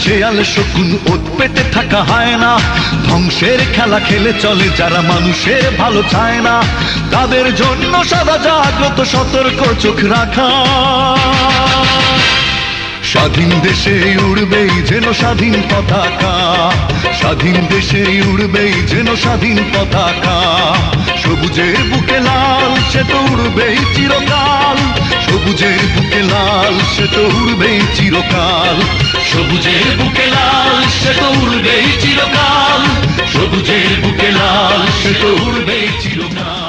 শেয়াল শকুন ওত পেতে থাকা হয় না, ধ্বংসের খেলা খেলে চলে যারা মানুষের ভালো চায় না, তাদের জন্য সদা জাগ্রত সতর্ক চোখ রাখা। স্বাধীন দেশে উড়বেই যেন স্বাধীন পতাকা, স্বাধীন দেশে উড়বেই যেন স্বাধীন পতাকা। সবুজের বুকে লাল সে তো উড়বেই চিরকাল, সবুজের বুকে লাল সে তো উড়বেই চিরকাল, সবুজের বুকে লাল সে তো উড়বেই চিরকাল, সবুজের বুকে লাল সে তো উড়বেই চিরকাল।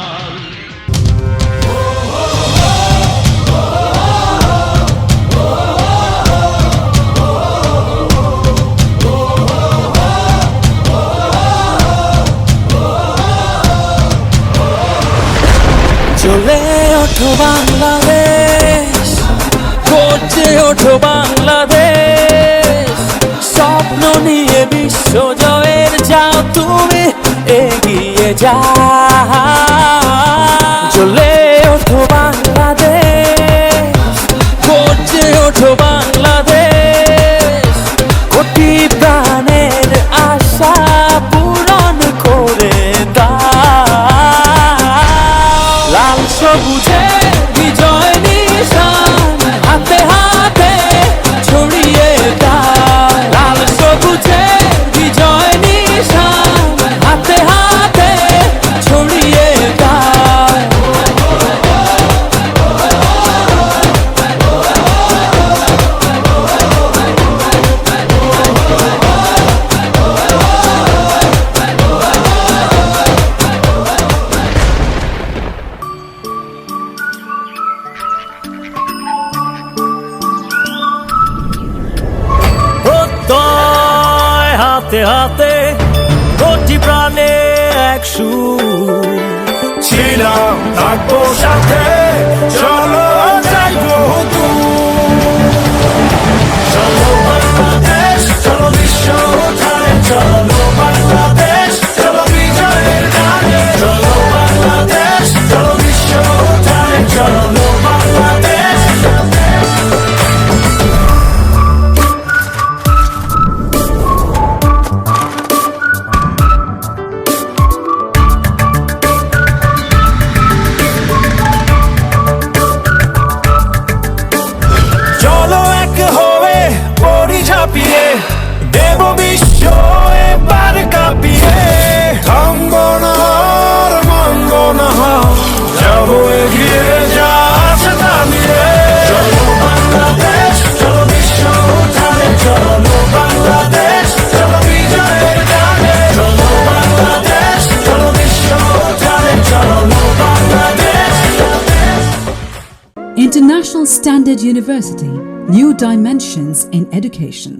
চলে ওঠো বাংলাদেশ, গর্জে ওঠো বাংলাদেশ, স্বপ্ন নিয়ে বিশ্ব জয়ের যাও তুমি এগিয়ে যাও। চলে ওঠো বাংলাদেশ, গর্জে ওঠো বাংলাদেশ, কোটি প্রাণের আশা পূরণ করে দাও। লাল সবুজে বিজয় নিশান হাতে হাতে ছড়িয়ে দাও, লাল সবুজে বিজয় নিশান হাতে হাতে ছড়িয়ে দাও। হাতে হাতে কোটি প্রাণে এক সুর, ছিলাম থাকবো সাথে, চলো যাইবো দূর। চলো বাংলাদেশ, চলো বিশ্ব উঠানে, চলো বাংলাদেশ, চলো বিজয়ের গানে, চলো বাংলাদেশ, চলো বিশ্ব উঠানে, চলো বাংলাদেশ। দেব বিশ্ব এবার কাঁপিয়ে, থামবো না আর মানবো না, যাবো এগিয়ে যা আছে তা নিয়ে। চলো বাংলাদেশ, চলো বিশ্ব উঠানে, চলো বাংলাদেশ, চলো বিজয়ের গানে, চলো বাংলাদেশ, চলো বিশ্ব উঠানে, চলো Bangladesh. International Standard University, new dimensions in education.